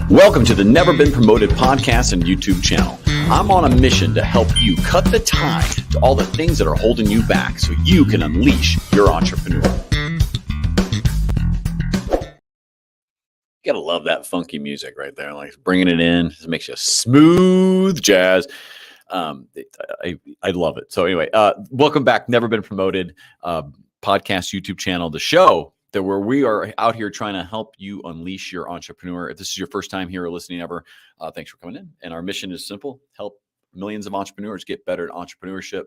Welcome to the Never Been Promoted podcast and YouTube channel. I'm on a mission to help you cut the tie to all the things that are holding you back so you can unleash your entrepreneur. You gotta love that funky music right there, like bringing it in. It makes you smooth jazz. I love it. So anyway, welcome back. Never Been Promoted podcast, YouTube channel, the show that where we are out here trying to help you unleash your entrepreneur. If this is your first time here or listening ever, thanks for coming in. And our mission is simple: help millions of entrepreneurs get better at entrepreneurship.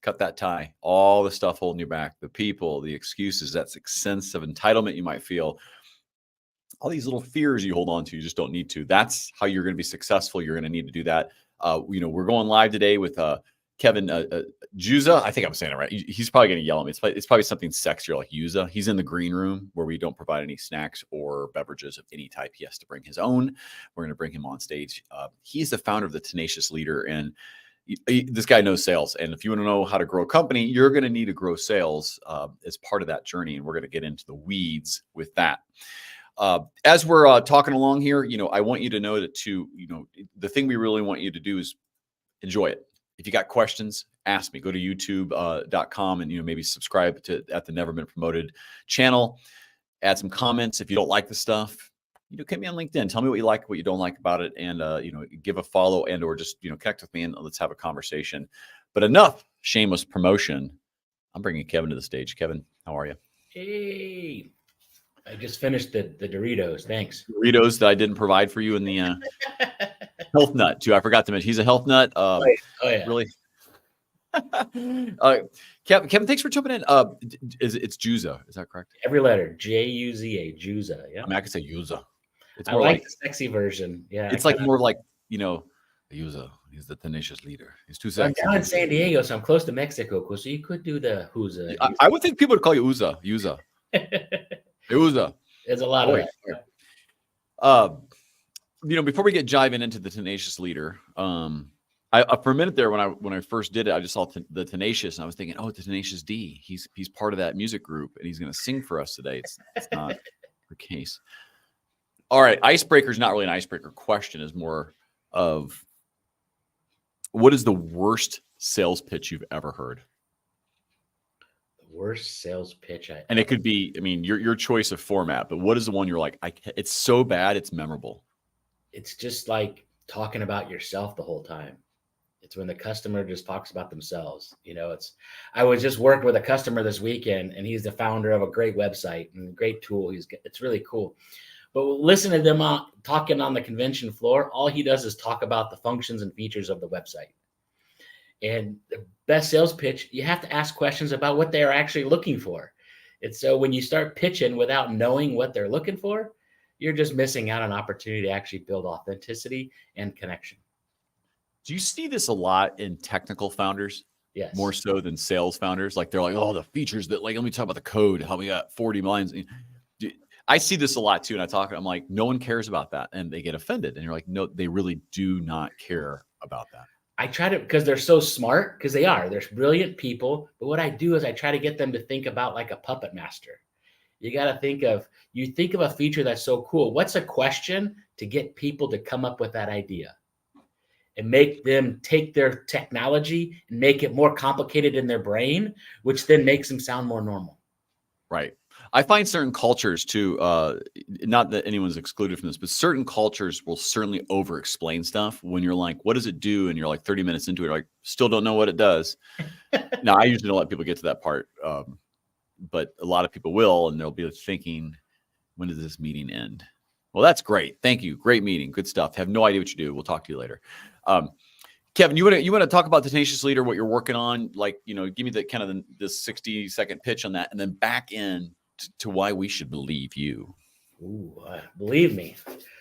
Cut that tie, all the stuff holding you back, the people, the excuses, that sense of entitlement you might feel, all these little fears you hold on to, you just don't need to. That's how you're going to be successful. You're going to need to do that. We're going live today with Kevin Juza. I think I'm saying it right. He's probably going to yell at me. It's probably something sexier like Juza. He's in the green room where we don't provide any snacks or beverages of any type. He has to bring his own. We're going to bring him on stage. He's the founder of the Tenacious Leader, and this guy knows sales. And if you want to know how to grow a company, you're going to need to grow sales as part of that journey. And we're going to get into the weeds with that. As we're talking along here, I want you to know that the thing we really want you to do is enjoy it. If you got questions, ask me. Go to youtube.com and maybe subscribe at the Never Been Promoted channel. Add some comments. If you don't like the stuff, get me on LinkedIn. Tell me what you like, what you don't like about it, and give a follow and or just connect with me and let's have a conversation. But enough shameless promotion. I'm bringing Kevin to the stage. Kevin, how are you? Hey. I just finished the Doritos. Thanks. Doritos that I didn't provide for you in the health nut too. I forgot to mention he's a health nut. Oh yeah. Really. Kevin, thanks for jumping in. It's Juza. Is that correct? Every letter. Juza. Juza. Yeah. I mean, I could say Juza. It's more like the sexy version. Yeah. It's like more like Juza. He's the Tenacious Leader. He's too sexy. I'm down in San Diego, so I'm close to Mexico. So you could do the Juza. I would think people would call you Juza. Juza. There's a lot of it. Before we get jiving into the Tenacious Leader, I for a minute there when I first did it, I just saw the Tenacious, and I was thinking, oh, the Tenacious D. He's part of that music group, and he's going to sing for us today. It's not the case. All right, icebreaker is not really an icebreaker. Question is more of what is the worst sales pitch you've ever heard? Worst sales pitch and it could be, your choice of format, but what is the one you're like, it's so bad it's memorable? It's just like talking about yourself the whole time. It's when the customer just talks about themselves. I was just working with a customer this weekend, and he's the founder of a great website and a great tool. It's really cool. But listen to them talking on the convention floor. All he does is talk about the functions and features of the website. And the best sales pitch, you have to ask questions about what they are actually looking for. And so when you start pitching without knowing what they're looking for, you're just missing out on an opportunity to actually build authenticity and connection. Do you see this a lot in technical founders? Yes. More so than sales founders? Like they're like, oh, the features that let me talk about the code, how we got 40 lines. I see this a lot too. And I'm like, no one cares about that. And they get offended. And you're like, no, they really do not care about that. I try to, because they're so smart, because they're brilliant people. But what I do is I try to get them to think about like a puppet master. You got to think of a feature that's so cool. What's a question to get people to come up with that idea and make them take their technology and make it more complicated in their brain, which then makes them sound more normal. Right. I find certain cultures too, not that anyone's excluded from this, but certain cultures will certainly over-explain stuff when you're like, what does it do? And you're like 30 minutes into it, like, still don't know what it does. Now, I usually don't let people get to that part, but a lot of people will, and they'll be thinking, when does this meeting end? Well, that's great. Thank you. Great meeting. Good stuff. Have no idea what you do. We'll talk to you later. Kevin, you want to talk about the Tenacious Leader, what you're working on? Like, give me the kind of the 60-second pitch on that, and then back in to why we should believe you. Ooh, believe me.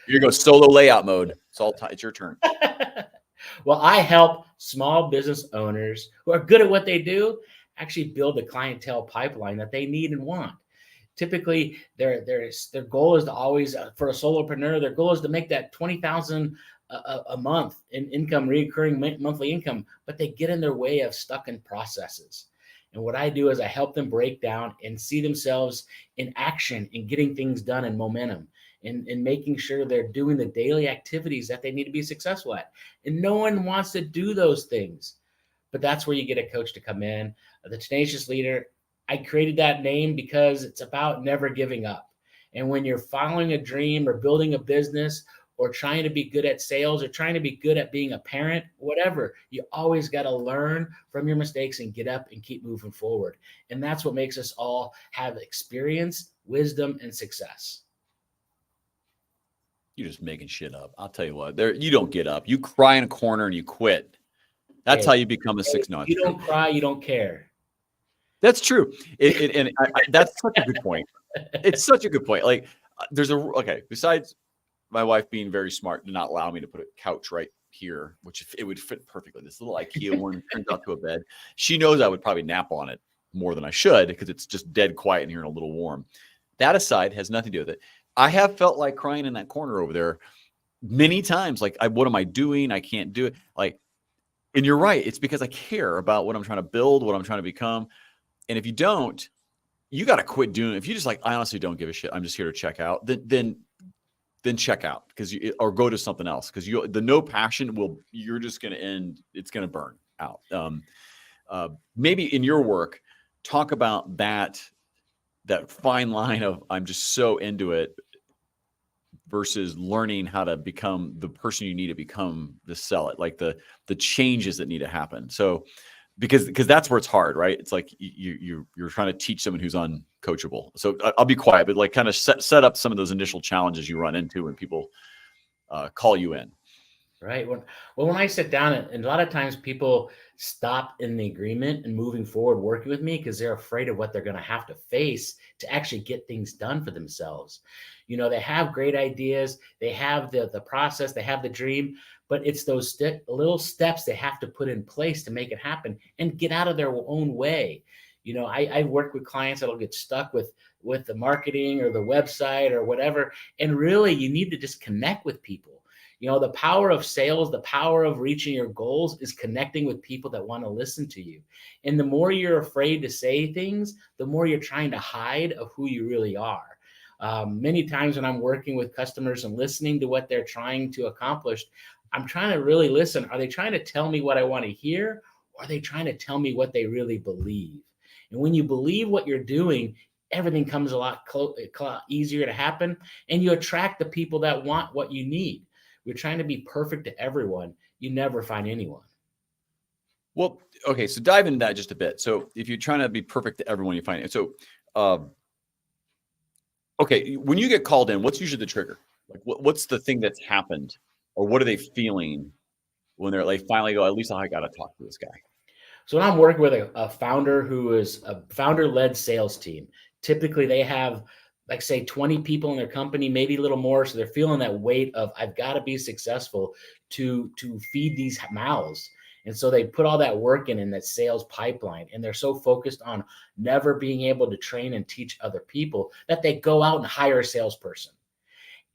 Here you go, solo layout mode. It's your turn. Well, I help small business owners who are good at what they do actually build the clientele pipeline that they need and want. Typically, their goal is to always, for a solopreneur, their goal is to make that $20,000 a month in income, recurring monthly income, but they get in their way of stuck in processes. And what I do is I help them break down and see themselves in action and getting things done and momentum and making sure they're doing the daily activities that they need to be successful at. And no one wants to do those things. But that's where you get a coach to come in. The Tenacious Leader, I created that name because it's about never giving up. And when you're following a dream or building a business or trying to be good at sales or trying to be good at being a parent, whatever, you always got to learn from your mistakes and get up and keep moving forward. And that's what makes us all have experience, wisdom, and success. You're just making shit up. I'll tell you what. You don't get up. You cry in a corner and you quit. That's how you become a six. You don't cry, you don't care. That's true. That's such a good point. It's such a good point. Like besides my wife being very smart to not allow me to put a couch right here, which it would fit perfectly. This little IKEA one turns out to a bed. She knows I would probably nap on it more than I should because it's just dead quiet in here and a little warm. That aside, has nothing to do with it. I have felt like crying in that corner over there many times. Like, what am I doing? I can't do it. Like, and you're right. It's because I care about what I'm trying to build, what I'm trying to become. And if you don't, you got to quit doing it. If you just like, I honestly don't give a shit, I'm just here to check out, then check out or go to something else. Cause the no passion you're just going to end. It's going to burn out. Maybe in your work, talk about that fine line of I'm just so into it versus learning how to become the person you need to become to sell it, like the changes that need to happen. So because that's where it's hard, right? It's like you're trying to teach someone who's uncoachable. So I'll be quiet, but like kind of set up some of those initial challenges you run into when people call you in. Right. When I sit down, and a lot of times people stop in the agreement and moving forward, working with me because they're afraid of what they're going to have to face to actually get things done for themselves. You know, they have great ideas, they have the process, they have the dream, but it's those little steps they have to put in place to make it happen and get out of their own way. You know, I work with clients that'll get stuck with the marketing or the website or whatever. And really, you need to just connect with people. You know, the power of sales, the power of reaching your goals is connecting with people that want to listen to you. And the more you're afraid to say things, the more you're trying to hide of who you really are. Many times when I'm working with customers and listening to what they're trying to accomplish, I'm trying to really listen. Are they trying to tell me what I want to hear? Or are they trying to tell me what they really believe? And when you believe what you're doing, everything comes a lot easier to happen. And you attract the people that want what you need. We're trying to be perfect to everyone. You never find anyone. Well, okay. So dive into that just a bit. So if you're trying to be perfect to everyone, you find it. So, okay. When you get called in, what's usually the trigger? Like what's the thing that's happened or what are they feeling when they're like finally go, at least I got to talk to this guy? So when I'm working with a founder who is a founder-led sales team, typically they have like say 20 people in their company, maybe a little more. So they're feeling that weight of I've got to be successful to feed these mouths. And so they put all that work in that sales pipeline, and they're so focused on never being able to train and teach other people that they go out and hire a salesperson.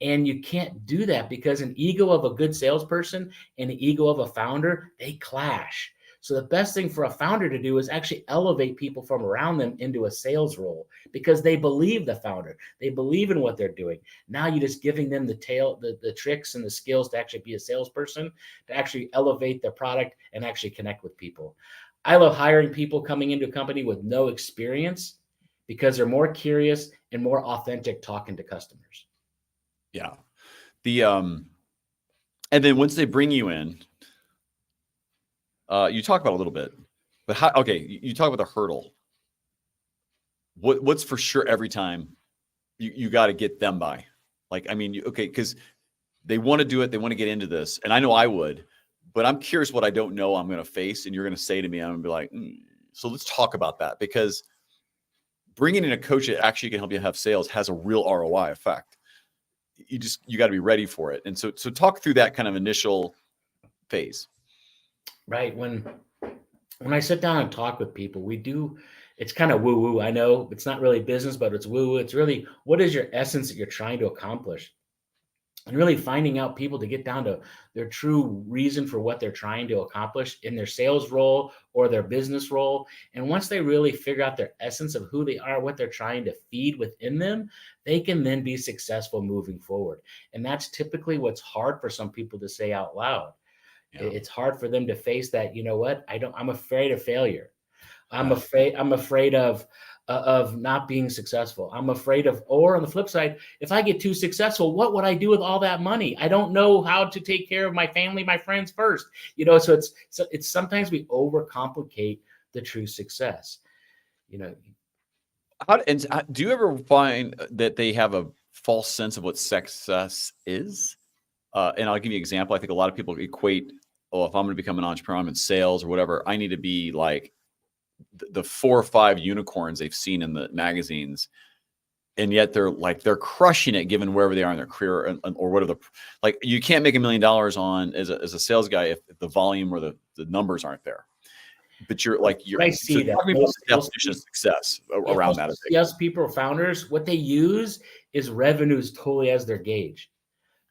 And you can't do that because an ego of a good salesperson and the ego of a founder, they clash. So the best thing for a founder to do is actually elevate people from around them into a sales role because they believe the founder. They believe in what they're doing. Now you're just giving them the tricks and the skills to actually be a salesperson, to actually elevate their product and actually connect with people. I love hiring people coming into a company with no experience because they're more curious and more authentic talking to customers. Yeah. And then once they bring you in, you talk about a little bit, but you talk about the hurdle. What's for sure every time you got to get them by? Like, I mean, because they want to do it. They want to get into this. And I know I would, but I'm curious what I don't know I'm going to face. And you're going to say to me, I'm going to be like, so let's talk about that, because bringing in a coach that actually can help you have sales has a real ROI effect. You got to be ready for it. And so talk through that kind of initial phase. Right. When I sit down and talk with people, it's kind of woo-woo. I know it's not really business, but it's woo-woo. It's really, what is your essence that you're trying to accomplish? and really finding out people to get down to their true reason for what they're trying to accomplish in their sales role or their business role. And once they really figure out their essence of who they are, what they're trying to feed within them, they can then be successful moving forward. And that's typically what's hard for some people to say out loud. Yeah. It's hard for them to face that, you know what, I'm afraid of failure. I'm Yeah. afraid of not being successful. I'm afraid of, or on the flip side, if I get too successful, what would I do with all that money? I don't know how to take care of my family, my friends first. So it's sometimes we overcomplicate the true success. Do you ever find that they have a false sense of what success is? And I'll give you an example. I think a lot of people equate, oh, if I'm going to become an entrepreneur, I'm in sales or whatever, I need to be like the 4 or 5 unicorns they've seen in the magazines. And yet they're crushing it given wherever they are in their career or whatever. Like you can't make $1 million on as a sales guy if the volume or the numbers aren't there. But I see that definition of success around that. Yes, people, founders, what they use is revenues totally as their gauge.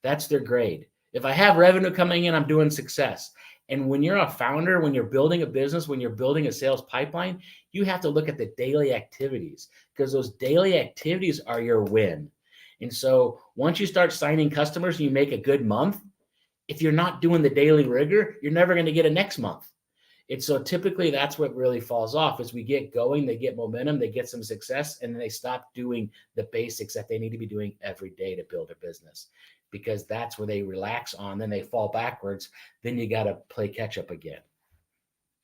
That's their grade. If I have revenue coming in, I'm doing success. And when you're a founder, when you're building a business, when you're building a sales pipeline, you have to look at the daily activities, because those daily activities are your win. And so once you start signing customers and you make a good month, if you're not doing the daily rigor, you're never going to get a next month. And so typically that's what really falls off. As we get going, they get momentum, they get some success, and then they stop doing the basics that they need to be doing every day to build a business, because that's where they relax on. Then they fall backwards. Then you got to play catch up again.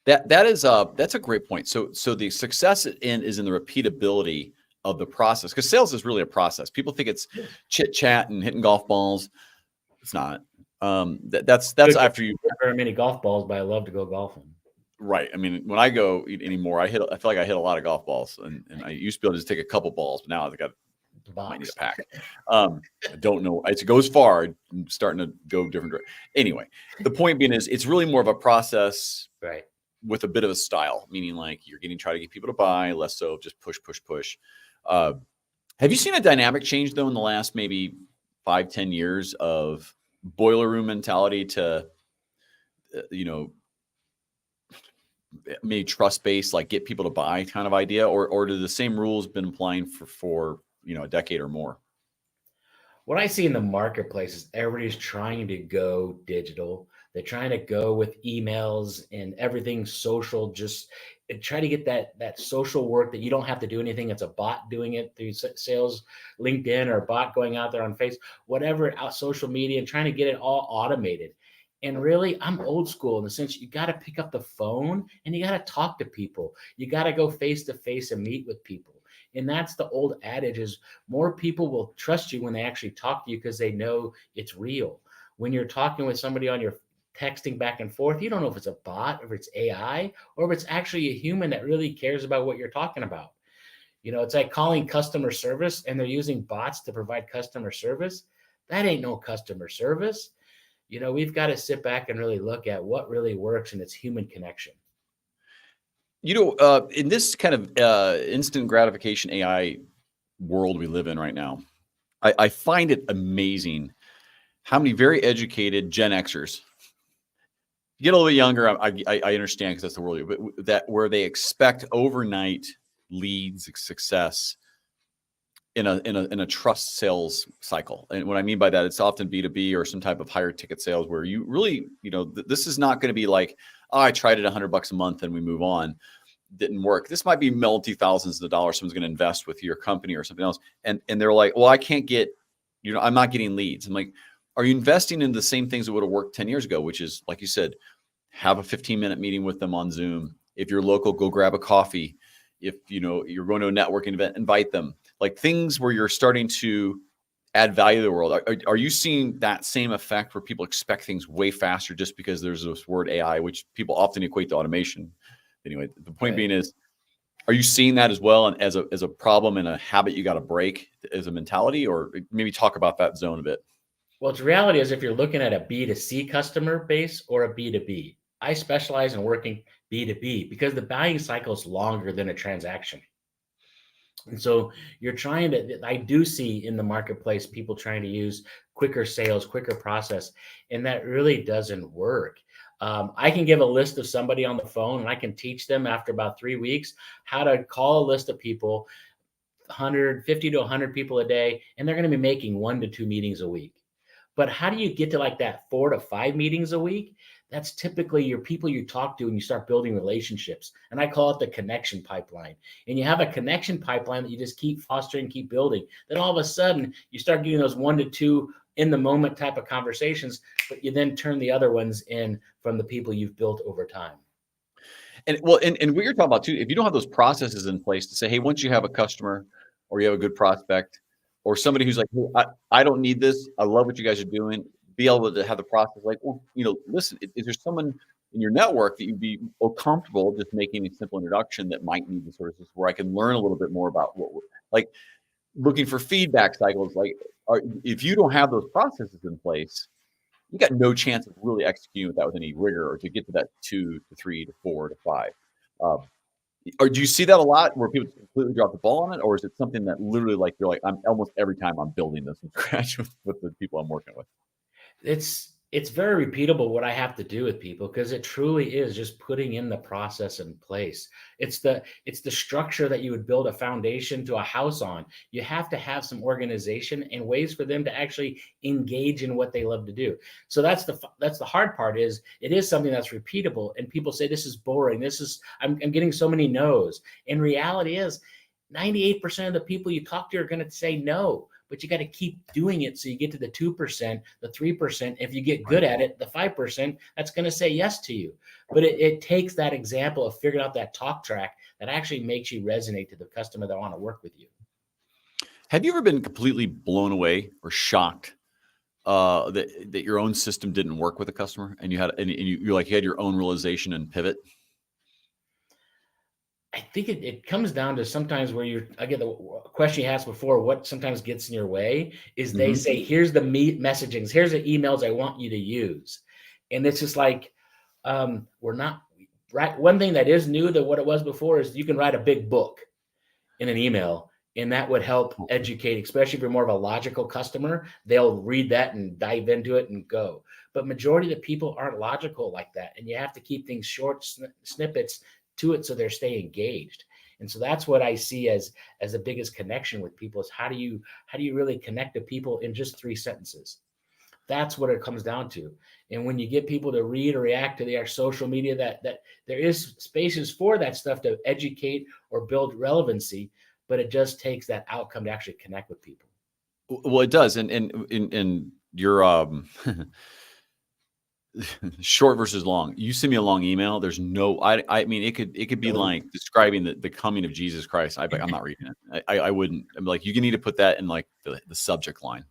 That's a great point. So the success is in the repeatability of the process, because sales is really a process. People think it's chit chat and hitting golf balls. It's not. That's after you. Not very many golf balls, but I love to go golfing. Right. I mean, when I go anymore, I feel like I hit a lot of golf balls, and I used to be able to just take a couple balls, but now I might need a pack. I don't know. It goes far. I'm starting to go different. Anyway, the point being is it's really more of a process, right, with a bit of a style, meaning like you're try to get people to buy, less so just push. Have you seen a dynamic change though in the last maybe 5-10 years of boiler room mentality to, maybe trust-based, like get people to buy kind of idea, or do the same rules been applying for a decade or more? What I see in the marketplace is everybody's trying to go digital. They're trying to go with emails and everything social, just try to get that social work that you don't have to do anything. It's a bot doing it through sales, LinkedIn, or a bot going out there on Facebook, whatever, out social media, and trying to get it all automated. And really, I'm old school in the sense you got to pick up the phone and you got to talk to people. You got to go face to face and meet with people. And that's the old adage, is more people will trust you when they actually talk to you because they know it's real. When you're talking with somebody on your texting back and forth, you don't know if it's a bot, or if it's AI, or if it's actually a human that really cares about what you're talking about. It's like calling customer service and they're using bots to provide customer service. That ain't no customer service. We've got to sit back and really look at what really works, and it's human connection. In this kind of instant gratification AI world we live in right now, I find it amazing how many very educated Gen Xers, get a little bit younger, I understand because that's the world, but where they expect overnight leads, success in a trust sales cycle. And what I mean by that, it's often B2B or some type of higher ticket sales where you really, this is not going to be like, oh, I tried it $100 a month and we move on. Didn't work. This might be multi-thousands of dollars someone's going to invest with your company or something else. And they're like, well, I can't get, I'm not getting leads. I'm like, are you investing in the same things that would have worked 10 years ago, which is, like you said, have a 15-minute meeting with them on Zoom. If you're local, go grab a coffee. If you're going to a networking event, invite them. Like things where you're starting to add value to the world. Are you seeing that same effect where people expect things way faster just because there's this word AI, which people often equate to automation? Anyway, the point being is, are you seeing that as well, and as a problem and a habit you got to break as a mentality, or maybe talk about that zone a bit? Well, the reality is, if you're looking at a B2C customer base or a B2B, I specialize in working B2B because the buying cycle is longer than a transaction. And so I do see in the marketplace people trying to use quicker sales, quicker process, and that really doesn't work. I can give a list of somebody on the phone and I can teach them after about 3 weeks how to call a list of people, 150 to 100 people a day, and they're going to be making 1 to 2 meetings a week. But how do you get to like that 4 to 5 meetings a week? That's typically your people you talk to and you start building relationships. And I call it the connection pipeline. And you have a connection pipeline that you just keep fostering, keep building. Then all of a sudden you start getting those 1 to 2 in the moment type of conversations, but you then turn the other ones in from the people you've built over time. And well, and what you're talking about too, if you don't have those processes in place to say, hey, once you have a customer or you have a good prospect or somebody who's like, hey, I don't need this. I love what you guys are doing. Be able to have the process like, well, listen, is there someone in your network that you'd be comfortable just making a simple introduction that might need the services where I can learn a little bit more about like looking for feedback cycles? Like, if you don't have those processes in place, you got no chance of really executing with that with any rigor or to get to that 2 to 3 to 4 to 5. Or do you see that a lot where people completely drop the ball on it? Or is it something that literally like, you're like, I'm almost every time I'm building this from scratch with the people I'm working with? It's very repeatable what I have to do with people because it truly is just putting in the process in place. It's the structure that you would build a foundation to a house on. You have to have some organization and ways for them to actually engage in what they love to do. So that's the hard part. Is it is something that's repeatable, and people say this is boring. I'm getting so many no's. And reality is 98% of the people you talk to are going to say no. But you got to keep doing it so you get to the 2%, the 3%. If you get good at it, the 5%, that's going to say yes to you. But it takes that example of figuring out that talk track that actually makes you resonate to the customer that want to work with you. Have you ever been completely blown away or shocked that your own system didn't work with a customer and you had you had your own realization and pivot? I think it comes down to sometimes where I get the question you asked before, what sometimes gets in your way is they say, here's the messagings, here's the emails I want you to use. And it's just like, we're not right. One thing that is new than what it was before is you can write a big book in an email, and that would help educate, especially if you're more of a logical customer. They'll read that and dive into it and go. But majority of the people aren't logical like that. And you have to keep things short snippets to it so they're stay engaged. And so that's what I see as the biggest connection with people is how do you really connect to people in just 3 sentences? That's what it comes down to. And when you get people to read or react to their social media, that there is spaces for that stuff to educate or build relevancy, but it just takes that outcome to actually connect with people. Well, it does. And you're short versus long. You send me a long email. There's no, I mean, it could be like describing the coming of Jesus Christ. I'm not reading it. I wouldn't. I'm like, you need to put that in like the subject line.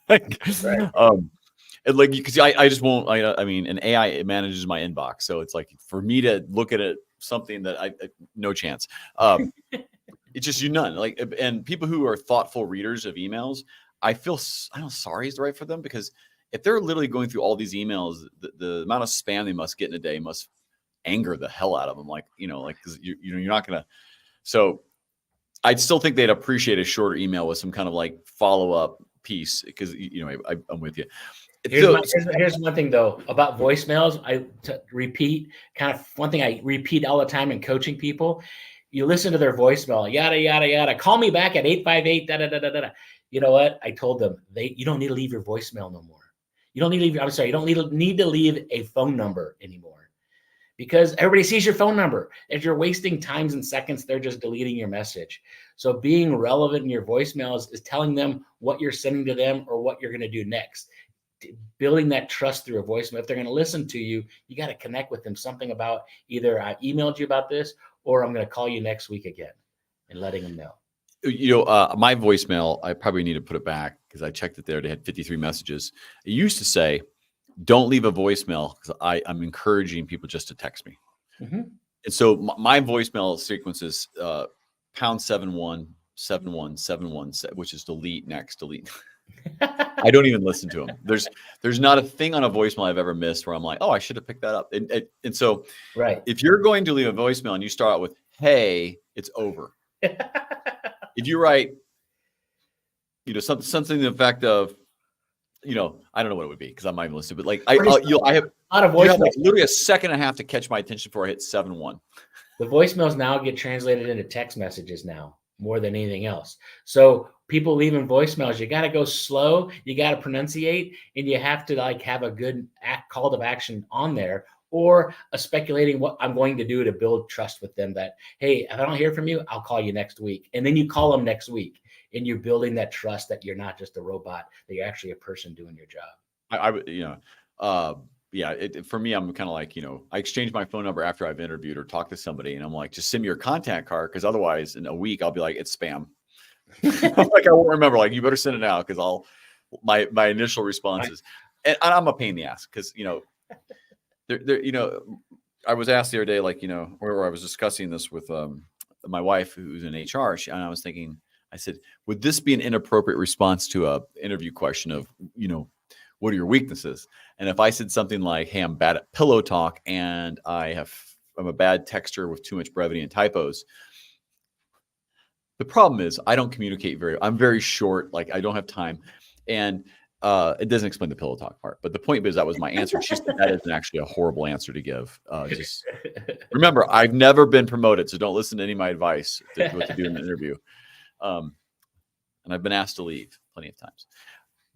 Like, Right. And like, because I just won't. I mean, an AI manages my inbox, so it's like for me to look at it, something that I no chance. It's just none. Like, and people who are thoughtful readers of emails, I don't know, sorry is the right for them, because if they're literally going through all these emails, the amount of spam they must get in a day must anger the hell out of them. Like, because you're not gonna. So I'd still think they'd appreciate a shorter email with some kind of like follow up piece, because I'm with you. Here's one thing though about voicemails. Repeat kind of one thing I repeat all the time in coaching people. You listen to their voicemail, yada yada yada. Call me back at 858 da da da da da. You know what? I told them you don't need to leave your voicemail no more. You don't need to leave. I'm sorry. You don't need to leave a phone number anymore, because everybody sees your phone number. If you're wasting times and seconds, they're just deleting your message. So being relevant in your voicemails is telling them what you're sending to them or what you're going to do next. Building that trust through a voicemail. If they're going to listen to you, you got to connect with them. Something about either I emailed you about this or I'm going to call you next week again, and letting them know. My voicemail, I probably need to put it back because I checked it there. They had 53 messages. It used to say, don't leave a voicemail, because I'm encouraging people just to text me. Mm-hmm. And so my voicemail sequence is #717171, which is delete, next, delete. I don't even listen to them. There's not a thing on a voicemail I've ever missed where I'm like, oh, I should have picked that up. And so right, if you're going to leave a voicemail and you start out with, hey, it's over. If you write, something to the effect of, I don't know what it would be because I'm not even listening, but like I have a lot of voicemails. like literally a second and a half to catch my attention before I hit 7-1. The voicemails now get translated into text messages now more than anything else. So people leaving voicemails, you got to go slow, you got to pronunciate, and you have to like have a good call to action on there, or speculating what I'm going to do to build trust with them that, hey, if I don't hear from you, I'll call you next week. And then you call them next week and you're building that trust that you're not just a robot, that you're actually a person doing your job. I would, for me, I'm kind of like, I exchange my phone number after I've interviewed or talked to somebody, and I'm like, just send me your contact card, because otherwise, in a week, I'll be like, it's spam. Like I won't remember. Like, you better send it now, because my initial responses, and I'm a pain in the ass, because I was asked the other day, like, where I was discussing this with my wife, who's in HR, and I was thinking, I said, would this be an inappropriate response to a interview question of, what are your weaknesses? And if I said something like, hey, I'm bad at pillow talk, and I'm a bad texter with too much brevity and typos. The problem is I don't communicate I'm very short. Like, I don't have time. And it doesn't explain the pillow talk part. But the point is, that was my answer. She said that isn't actually a horrible answer to give. Just remember, I've never been promoted, so don't listen to any of my advice what to do in an interview. And I've been asked to leave plenty of times.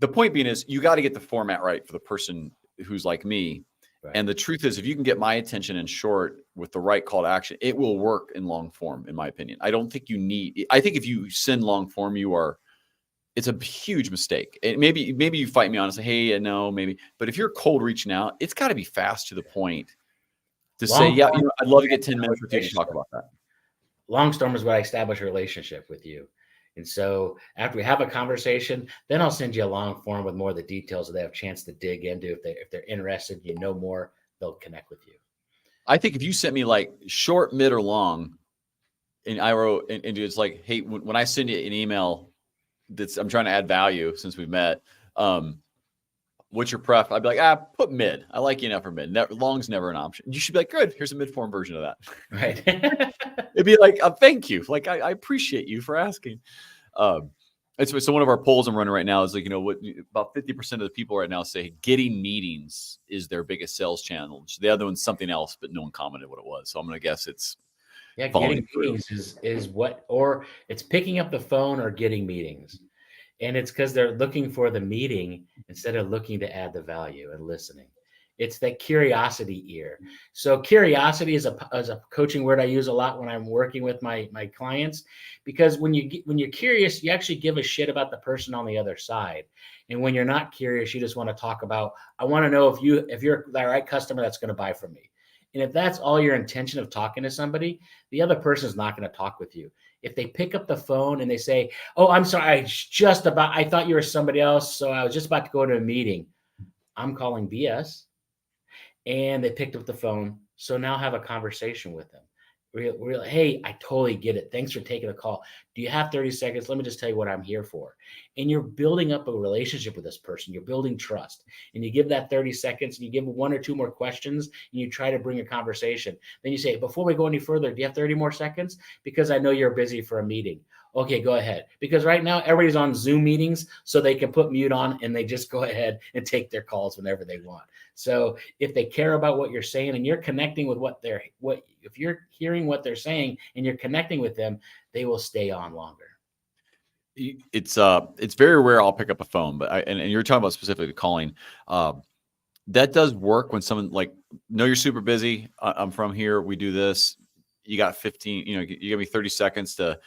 The point being is, you got to get the format right for the person who's like me. Right. And the truth is, if you can get my attention in short with the right call to action, it will work in long form, in my opinion. I don't think I think if you send long form, it's a huge mistake. And maybe you fight me on and say, hey, no, maybe. But if you're cold reaching out, it's got to be fast to the point to say, yeah, I'd love to get 10 minutes with you to talk about that. Long storm is what I establish a relationship with you. And so after we have a conversation, then I'll send you a long form with more of the details so they have a chance to dig into. If they're interested, more, they'll connect with you. I think if you sent me like short, mid, or long, and I wrote, and it's like, hey, when I send you an email I'm trying to add value since we've met, what's your pref? I'd be like, put mid. I like you enough for mid. Long's never an option. You should be like, good, here's a mid-form version of that. Right. It'd be like, thank you. Like, I appreciate you for asking. So one of our polls I'm running right now is like, about 50% of the people right now say getting meetings is their biggest sales challenge. The other one's something else, but no one commented what it was. So I'm going to guess it's getting meetings is what, or it's picking up the phone or getting meetings. And it's because they're looking for the meeting instead of looking to add the value and listening. It's that curiosity ear. So curiosity is a coaching word I use a lot when I'm working with my clients, because when you're curious, you actually give a shit about the person on the other side. And when you're not curious, you just want to talk about, I want to know if you're the right customer that's going to buy from me. And if that's all your intention of talking to somebody, the other person is not going to talk with you. If they pick up the phone and they say, oh, I'm sorry, I thought you were somebody else, so I was just about to go to a meeting. I'm calling BS. And they picked up the phone. So now have a conversation with them. Real, hey, I totally get it. Thanks for taking the call. Do you have 30 seconds? Let me just tell you what I'm here for. And you're building up a relationship with this person. You're building trust. And you give that 30 seconds and you give one or two more questions and you try to bring a conversation. Then you say, before we go any further, do you have 30 more seconds? Because I know you're busy for a meeting. Okay, go ahead. Because right now everybody's on Zoom meetings, so they can put mute on and they just go ahead and take their calls whenever they want. So if they care about what you're saying and you're connecting with if you're hearing what they're saying and you're connecting with them, they will stay on longer. It's very rare I'll pick up a phone, but and you're talking about specifically calling. That does work when someone like, no, you're super busy. I'm from here. We do this. You got 15. You give me 30 seconds to.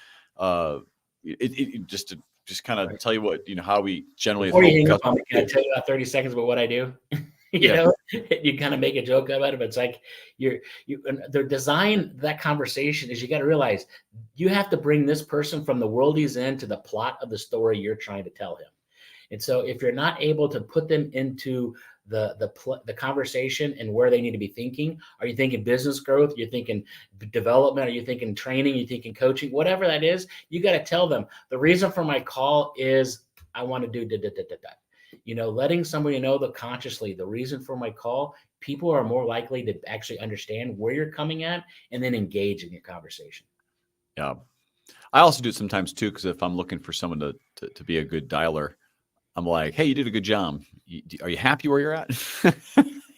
Just kind of tell you what, how we generally. Before you hang up on me, can I tell you about 30 seconds about what I do? You kind of make a joke about it, but it's like the design that conversation is, you got to realize you have to bring this person from the world he's in to the plot of the story you're trying to tell him. And so if you're not able to put them into the conversation and where they need to be thinking, are you thinking business growth? You're thinking development? Are you thinking training? Are you thinking coaching? Whatever that is, you got to tell them the reason for my call is I want to do letting somebody know consciously the reason for my call. People are more likely to actually understand where you're coming at and then engage in your conversation. Yeah. I also do it sometimes too, because if I'm looking for someone to be a good dialer, I'm like, hey, you did a good job. Are you happy where you're at?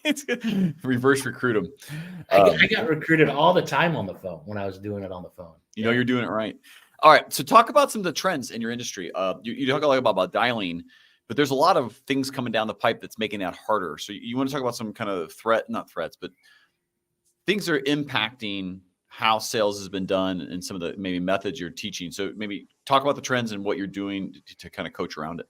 It's good. Reverse recruit them. I got recruited all the time on the phone when I was doing it on the phone. You know, you're doing it right. All right. So talk about some of the trends in your industry. You talk a lot about dialing, but there's a lot of things coming down the pipe that's making that harder. So you want to talk about some kind of not threats, but things that are impacting how sales has been done and some of the maybe methods you're teaching. So maybe talk about the trends and what you're doing to kind of coach around it.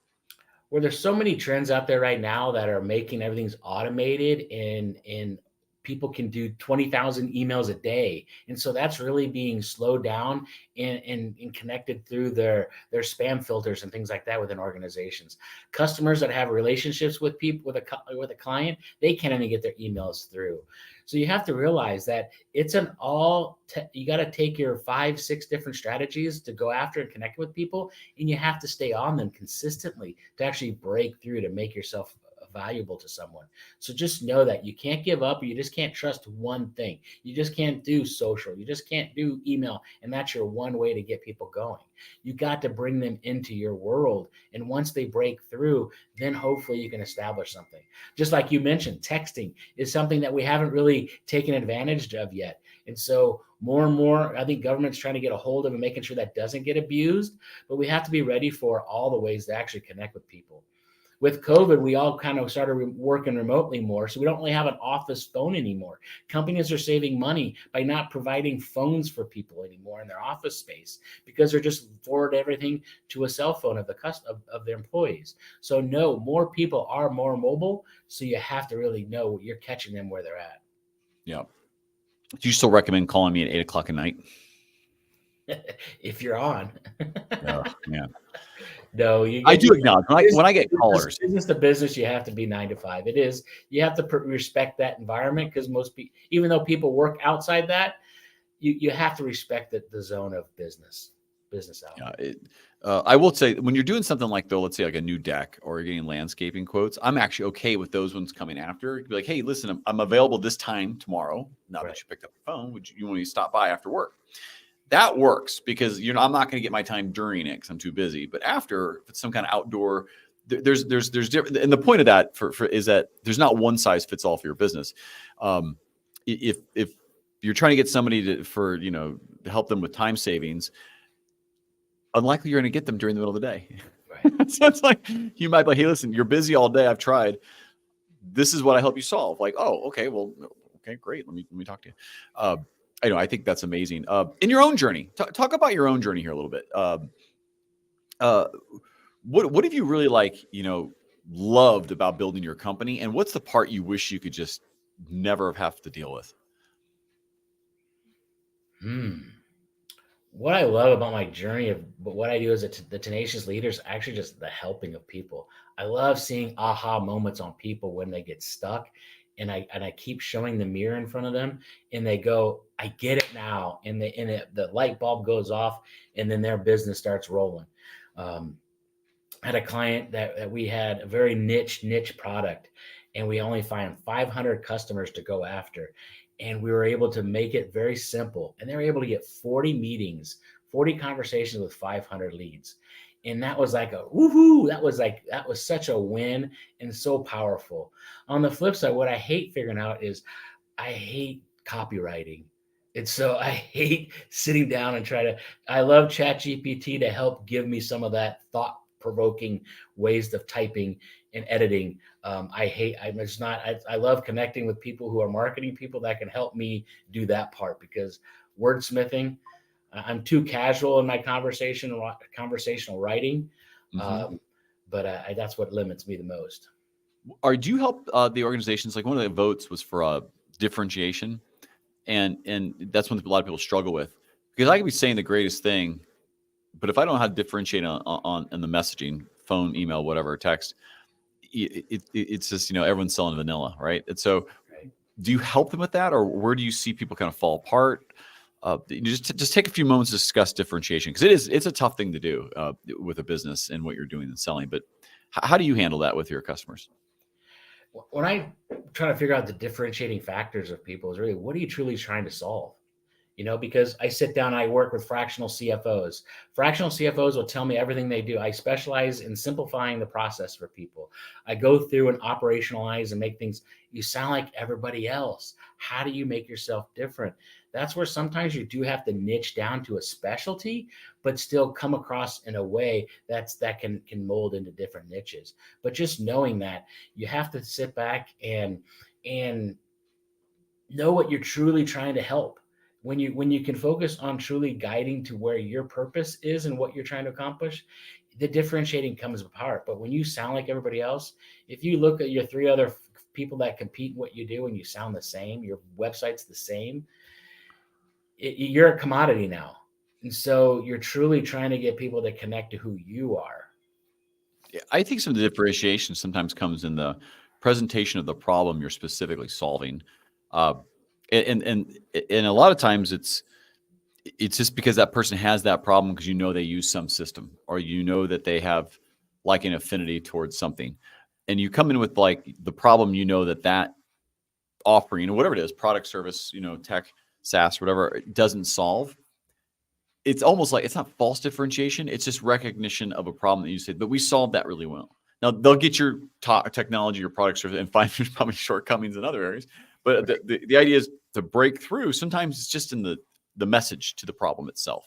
Well, there's so many trends out there right now that are making everything's automated and people can do 20,000 emails a day. And so that's really being slowed down and connected through their spam filters and things like that within organizations. Customers that have relationships with people with a client, they can't even get their emails through. So you have to realize that it's you got to take your 5-6 different strategies to go after and connect with people, and you have to stay on them consistently to actually break through to make yourself valuable to someone. So just know that you can't give up, or you just can't trust one thing. You just can't do social. You just can't do email. And that's your one way to get people going. You got to bring them into your world. And once they break through, then hopefully you can establish something. Just like you mentioned, texting is something that we haven't really taken advantage of yet. And so more and more, I think government's trying to get a hold of and making sure that doesn't get abused, but we have to be ready for all the ways to actually connect with people. With COVID, we all kind of started working remotely more, so we don't really have an office phone anymore. Companies are saving money by not providing phones for people anymore in their office space because they're just forward everything to a cell phone of their employees. So no, more people are more mobile, so you have to really know you're catching them where they're at. Yeah. Do you still recommend calling me at 8:00 at night? If you're on. Oh, man. No, I do acknowledge when I get callers. Business to business, you have to be 9 to 5. It is. You have to respect that environment because most people, even though people work outside that, you have to respect the zone of business out. Yeah, I will say when you're doing something like let's say like a new deck or you're getting landscaping quotes, I'm actually okay with those ones coming after. Be like, hey, listen, I'm available this time tomorrow. Now that you picked up the phone, would you want to stop by after work? That works because I'm not going to get my time during it because I'm too busy. But after, if it's some kind of outdoor, there's different. And the point of that is that there's not one size fits all for your business. If you're trying to get somebody to help them with time savings, unlikely you're going to get them during the middle of the day. Right. So it's like you might be like, hey, listen, you're busy all day. I've tried. This is what I help you solve. Like, oh, okay, well, okay, great. Let me talk to you. I think that's amazing. In your own journey, talk about your own journey here a little bit. What have you really loved about building your company, and what's the part you wish you could just never have to deal with? What I love about my journey but what I do as the Tenacious Leader is actually just the helping of people. I love seeing aha moments on people when they get stuck. And I keep showing the mirror in front of them, and they go, I get it now. And the light bulb goes off, and then their business starts rolling. I had a client that we had a very niche product, and we only find 500 customers to go after. And we were able to make it very simple. And they were able to get 40 meetings, 40 conversations with 500 leads. And that was like a woohoo. That was such a win and so powerful. On the flip side, what I hate figuring out is I hate copywriting. And so I hate sitting down and I love ChatGPT to help give me some of that thought-provoking ways of typing and editing. I love connecting with people who are marketing people that can help me do that part, because wordsmithing, I'm too casual in my conversational writing, but that's what limits me the most. Do you help the organizations? Like one of the votes was for differentiation, and that's one that a lot of people struggle with, because I could be saying the greatest thing, but if I don't know how to differentiate on in the messaging, phone, email, whatever, text, it's just everyone's selling vanilla, right? And so, do you help them with that, or where do you see people kind of fall apart? Just take a few moments to discuss differentiation, because it's a tough thing to do with a business and what you're doing and selling. But how do you handle that with your customers? When I try to figure out the differentiating factors of people, is really, what are you truly trying to solve? because I sit down, I work with fractional CFOs. Fractional CFOs will tell me everything they do. I specialize in simplifying the process for people. I go through and operationalize and make things, you sound like everybody else. How do you make yourself different? That's where sometimes you do have to niche down to a specialty, but still come across in a way that can mold into different niches. But just knowing that, you have to sit back and know what you're truly trying to help. When you can focus on truly guiding to where your purpose is and what you're trying to accomplish, the differentiating comes apart. But when you sound like everybody else, if you look at your three other people that compete in what you do and you sound the same, your website's the same, you're a commodity now. And so you're truly trying to get people to connect to who you are. I think some of the differentiation sometimes comes in the presentation of the problem you're specifically solving. Uh, and a lot of times it's just because that person has that problem because they use some system, or that they have like an affinity towards something, and you come in with like the problem that offering, whatever it is, product, service, tech, SaaS, whatever, it doesn't solve. It's almost like it's not false differentiation. It's just recognition of a problem that you said, but we solved that really well. Now they'll get your technology, your product, service, and find there's probably shortcomings in other areas. But the idea is to break through. Sometimes it's just in the message to the problem itself.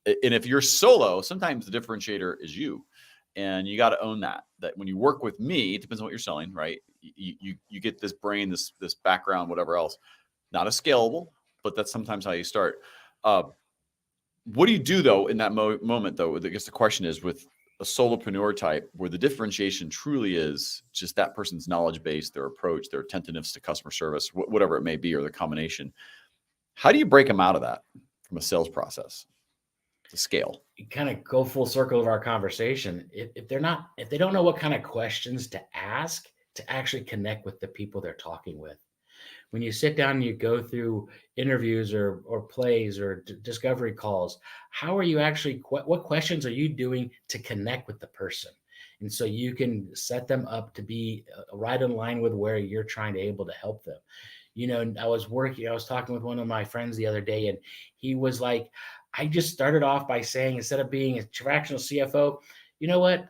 And if you're solo, sometimes the differentiator is you, and you got to own that when you work with me, it depends on what you're selling, right? You get this brain, this background, whatever else, not as scalable, but that's sometimes how you start. What do you do though in that moment though? I guess the question is, with a solopreneur type where the differentiation truly is just that person's knowledge base, their approach, their attentiveness to customer service, whatever it may be, or the combination. How do you break them out of that from a sales process to scale? You kind of go full circle of our conversation. If they don't know what kind of questions to ask to actually connect with the people they're talking with. When you sit down and you go through interviews or plays or discovery calls, how are you actually, what questions are you doing to connect with the person? And so you can set them up to be right in line with where you're trying to able to help them. I was talking with one of my friends the other day, and he was like, I just started off by saying, instead of being a fractional CFO, you know what?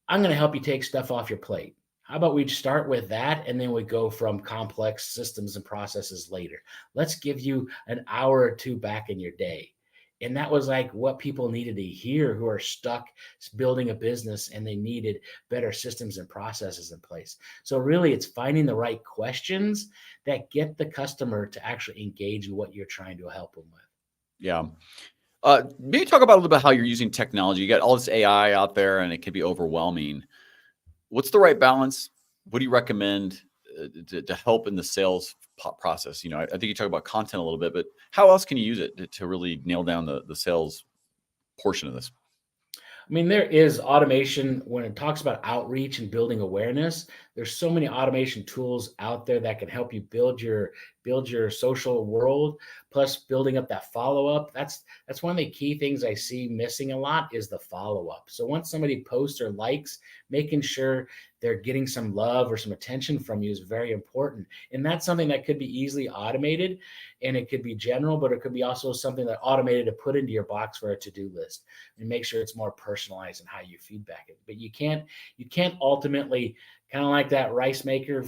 I'm going to help you take stuff off your plate. How about we start with that, and then we go from complex systems and processes later. Let's give you an hour or two back in your day. And that was like what people needed to hear who are stuck building a business and they needed better systems and processes in place. So really it's finding the right questions that get the customer to actually engage in what you're trying to help them with. Yeah. Maybe talk about a little bit how you're using technology. You got all this AI out there and it can be overwhelming. What's the right balance? What do you recommend to help in the sales process? I think you talk about content a little bit, but how else can you use it to really nail down the sales portion of this? I mean, there is automation when it talks about outreach and building awareness. There's so many automation tools out there that can help you build your social world, plus building up that follow-up. That's one of the key things I see missing a lot is the follow-up. So once somebody posts or likes, making sure they're getting some love or some attention from you is very important. And that's something that could be easily automated, and it could be general, but it could be also something that automated to put into your box for a to-do list and make sure it's more personalized in how you feedback it. But you can't ultimately, kind of like that rice maker,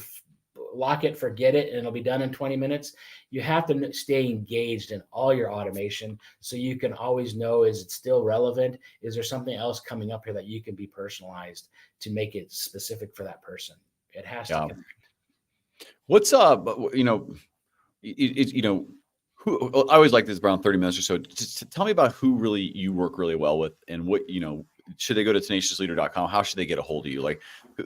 lock it, forget it, and it'll be done in 20 minutes. You have to stay engaged in all your automation so you can always know, is it still relevant? Is there something else coming up here that you can be personalized to make it specific for that person? It has to connect. What's who, I always like this around 30 minutes or so. Just tell me about who really you work really well with, and what, should they go to tenaciously.com? How should they get a hold of you? Like,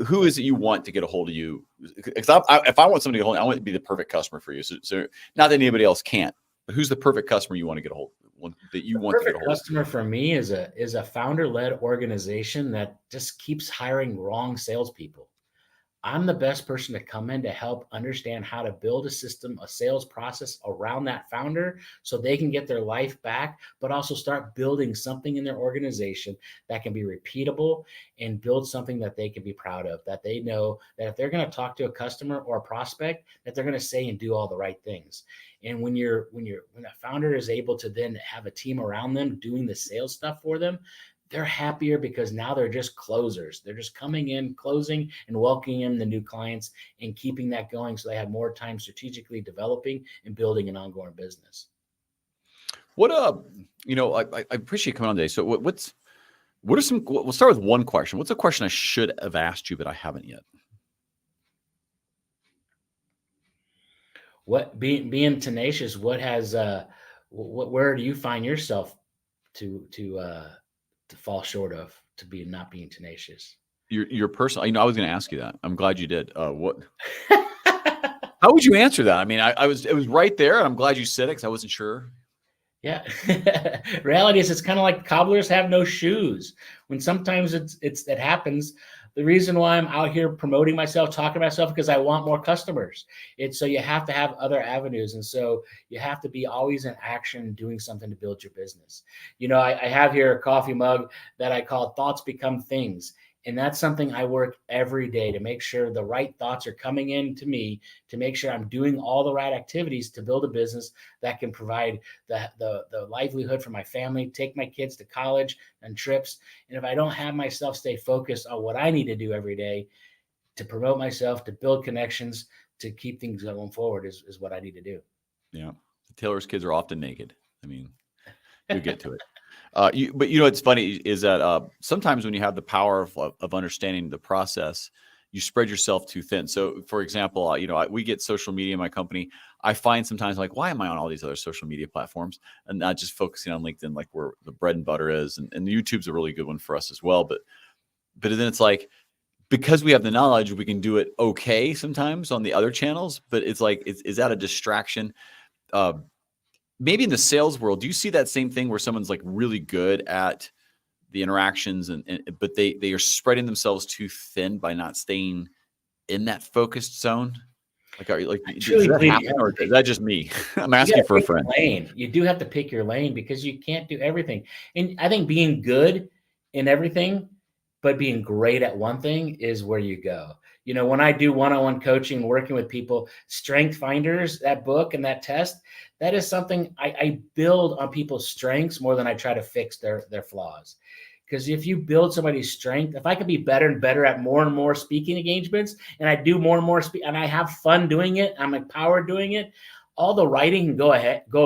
who is it you want to get a hold of you? Because if I want somebody to hold, I want it to be the perfect customer for you. So not that anybody else can't, but who's the perfect customer you want to get a hold of? That you want to get a hold of? Customer for me is a founder-led organization that just keeps hiring wrong salespeople. I'm the best person to come in to help understand how to build a system, a sales process around that founder so they can get their life back, but also start building something in their organization that can be repeatable and build something that they can be proud of, that they know that if they're going to talk to a customer or a prospect, that they're going to say and do all the right things. And when a founder is able to then have a team around them doing the sales stuff for them, they're happier because now they're just closers. They're just coming in, closing, and welcoming in the new clients and keeping that going so they have more time strategically developing and building an ongoing business. What I appreciate you coming on today. So what are some? We'll start with one question. What's a question I should have asked you but I haven't yet? What being tenacious? What has where do you find yourself to fall short of to be not being tenacious? Your personal. I was going to ask you that. I'm glad you did. What? How would you answer that? I mean, it was right there, and I'm glad you said it because I wasn't sure. Yeah. Reality is it's kind of like cobblers have no shoes. When sometimes it happens. The reason why I'm out here promoting myself, talking to myself, because I want more customers. It's so you have to have other avenues. And so you have to be always in action, doing something to build your business. I have here a coffee mug that I call Thoughts Become Things. And that's something I work every day to make sure the right thoughts are coming in to me, to make sure I'm doing all the right activities to build a business that can provide the livelihood for my family, take my kids to college and trips. And if I don't have myself stay focused on what I need to do every day to promote myself, to build connections, to keep things going forward is what I need to do. Yeah. The Taylor's kids are often naked. I mean, you'll get to it. But what's funny is that sometimes when you have the power of understanding the process, you spread yourself too thin. So, for example, we get social media in my company. I find sometimes like, why am I on all these other social media platforms and not just focusing on LinkedIn, like where the bread and butter is? And YouTube's a really good one for us as well. But then it's like, because we have the knowledge, we can do it okay sometimes on the other channels. But it's like, is that a distraction? Maybe in the sales world, do you see that same thing where someone's like really good at the interactions but they are spreading themselves too thin by not staying in that focused zone? Like, does that happen, or is that just me? I'm asking for a friend. Lane. You do have to pick your lane because you can't do everything. And I think being good in everything, but being great at one thing is where you go. When I do one-on-one coaching, working with people, Strength Finders, that book and that test, that is something I build on people's strengths more than I try to fix their flaws. Because if you build somebody's strength, if I could be better and better at more and more speaking engagements, and I do more and more and I have fun doing it, I'm empowered doing it, all the writing can go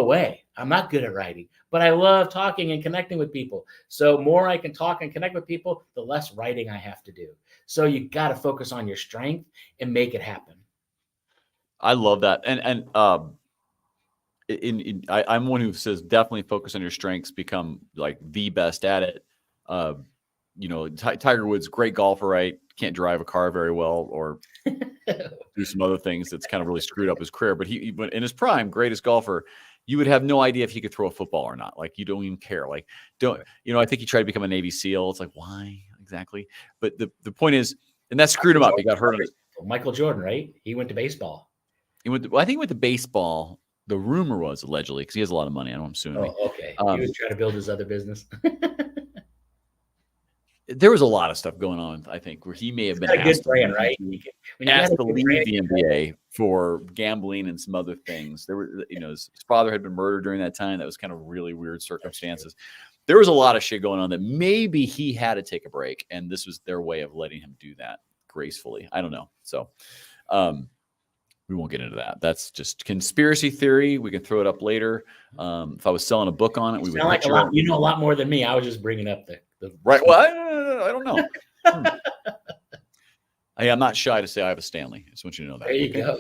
away. I'm not good at writing, but I love talking and connecting with people. So more I can talk and connect with people, the less writing I have to do. So you got to focus on your strength and make it happen. I love that. And I'm one who says definitely focus on your strengths, become like the best at it. Tiger Woods, great golfer, right? Can't drive a car very well or do some other things that's kind of really screwed up his career. But he in his prime, greatest golfer. You would have no idea if he could throw a football or not. Like, you don't even care. Like, I think he tried to become a Navy SEAL. It's like, why exactly? But the point is, and that screwed him up. He got hurt. Michael Jordan, right? He went to baseball. I think he went to baseball. The rumor was allegedly, because he has a lot of money. I don't assume. Oh, okay. He was trying to build his other business. There was a lot of stuff going on, I think, where he may have been asked to leave the NBA for gambling and some other things. There were, his father had been murdered during that time. That was kind of really weird circumstances. There was a lot of shit going on that maybe he had to take a break, and this was their way of letting him do that gracefully. I don't know. So, we won't get into that. That's just conspiracy theory. We can throw it up later. If I was selling a book on it, we would. Like a lot. You know a lot more than me. I was just bringing up the right. Well, I don't know. Hey, I'm not shy to say I have a Stanley. I just want you to know that. There you go.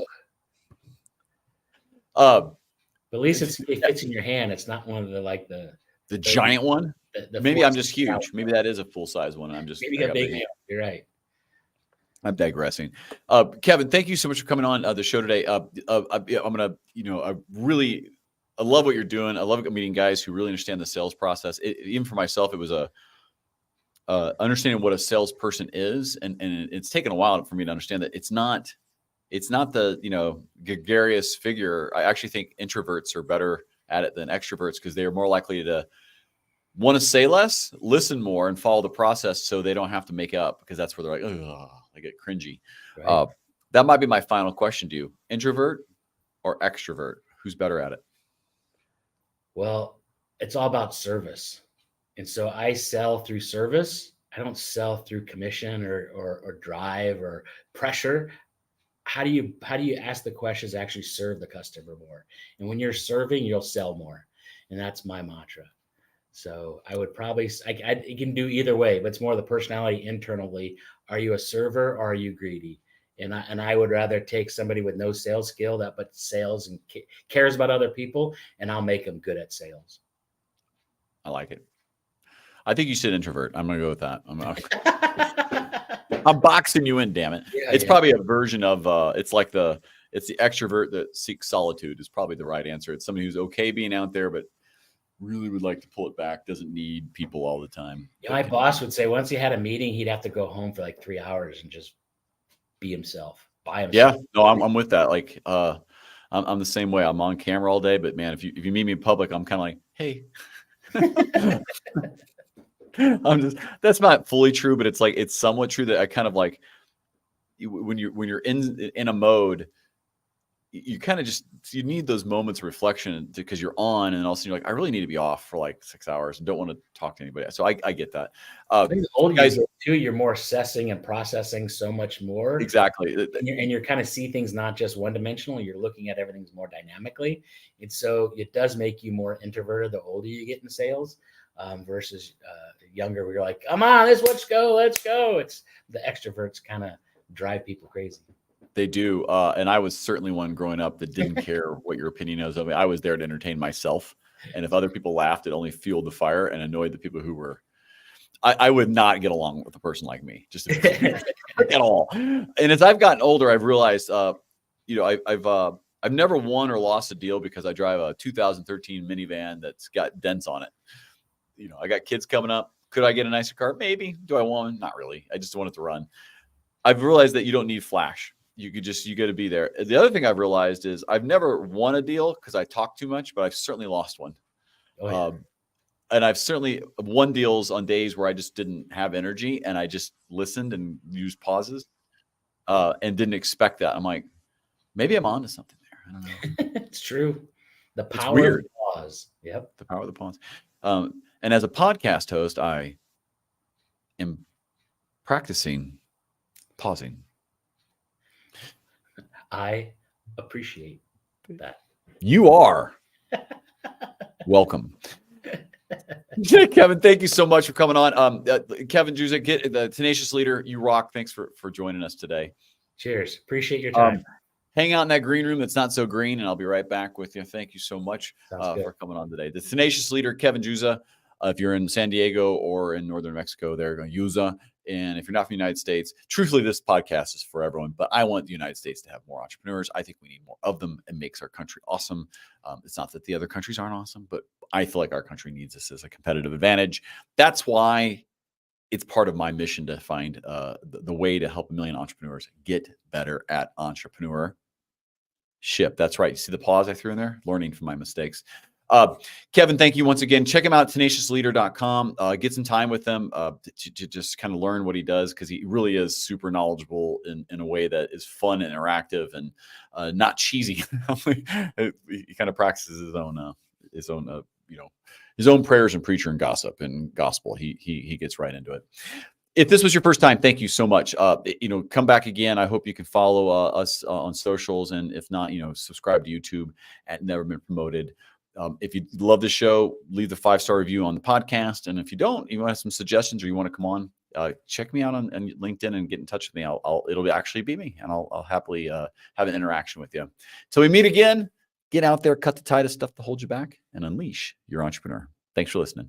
But at least it fits in your hand. It's not one of the giant one. Maybe I'm just huge. Maybe that is a full size one. I'm just maybe a big hand. You're right. I'm digressing. Kevin, thank you so much for coming on the show today. I'm gonna, I love what you're doing. I love meeting guys who really understand the sales process. Even for myself, it was understanding what a salesperson is, and it's taken a while for me to understand that it's not the, you know, gregarious figure. I actually think introverts are better at it than extroverts because they are more likely to want to say less, listen more, and follow the process so they don't have to make up, because that's where they're like, oh, they get cringy. Right. That might be my final question to you. Introvert or extrovert? Who's better at it? Well, it's all about service. And so I sell through service. I don't sell through commission or drive or pressure. How do you ask the questions to actually serve the customer more? And when you're serving, you'll sell more. And that's my mantra. So I would probably, it can do either way, but it's more the personality internally. Are you a server or are you greedy? And I would rather take somebody with no sales skill but sales and cares about other people, and I'll make them good at sales. I like it. I think you said introvert. I'm going to go with that. I'm boxing you in, damn it. Yeah, it's probably a version of, it's the extrovert that seeks solitude is probably the right answer. It's somebody who's okay being out there, but really would like to pull it back, doesn't need people all the time. Yeah, my boss would say once he had a meeting, he'd have to go home for like 3 hours and just be himself, by himself. Yeah, no, I'm with that. Like, I'm the same way. I'm on camera all day, but man, if you meet me in public, I'm kind of like, hey. That's not fully true, but it's somewhat true that I kind of like when you're in a mode, you kind of you need those moments of reflection because you're on, and also you're like, I really need to be off for like 6 hours and don't want to talk to anybody. So I get that. I think the older you get too, you're more assessing and processing so much more. Exactly. And you're kind of see things not just one dimensional. You're looking at everything more dynamically. And so it does make you more introverted the older you get in sales versus younger, where you're like, come on, let's go. It's the extroverts kind of drive people crazy. They do. And I was certainly one growing up that didn't care what your opinion is of me. I was there to entertain myself. And if other people laughed, it only fueled the fire and annoyed the people who were. I would not get along with a person like me, just at all. And as I've gotten older, I've realized, you know, I've never won or lost a deal because I drive a 2013 minivan that's got dents on it. You know, I got kids coming up. Could I get a nicer car? Maybe. Do I want one? Not really. I just want it to run. I've realized that you don't need flash. You got to be there. The other thing I've realized is I've never won a deal because I talk too much, but I've certainly lost one. Oh, yeah. And I've certainly won deals on days where I just didn't have energy and I just listened and used pauses and didn't expect that. I'm like, maybe I'm onto something there. I don't know. It's true. The power of the pause. Yep. The power of the pause. And as a podcast host, I am practicing pausing. I appreciate that. You are welcome. Kevin, thank you so much for coming on. Kevin Juza, get the Tenacious Leader. You rock. Thanks for joining us today. Cheers. Appreciate your time. Hang out in that green room that's not so green, and I'll be right back with you. Thank you so much for coming on today. The Tenacious Leader, Kevin Juza. If you're in San Diego or in northern Mexico, they're going to Juza. And if you're not from the United States, truthfully, this podcast is for everyone. But I want the United States to have more entrepreneurs. I think we need more of them. It makes our country awesome. It's not that the other countries aren't awesome, but I feel like our country needs this as a competitive advantage. That's why it's part of my mission to find the way to help 1 million entrepreneurs get better at entrepreneurship. That's right. You see the pause I threw in there? Learning from my mistakes. Kevin, thank you once again. Check him out, tenaciousleader.com. Get some time with him to just kind of learn what he does, because he really is super knowledgeable in a way that is fun and interactive and not cheesy. He kind of practices his own prayers and preacher and gossip and gospel. He gets right into it. If this was your first time, thank you so much. Come back again. I hope you can follow us on socials, and if not, subscribe to YouTube at Never Been Promoted. If you love the show, leave the 5-star review on the podcast. And if you don't, you want to have some suggestions or you want to come on, check me out on LinkedIn and get in touch with me. It'll actually be me, and I'll happily have an interaction with you. Till we meet again, get out there, cut the tie to stuff to hold you back, and unleash your entrepreneur. Thanks for listening.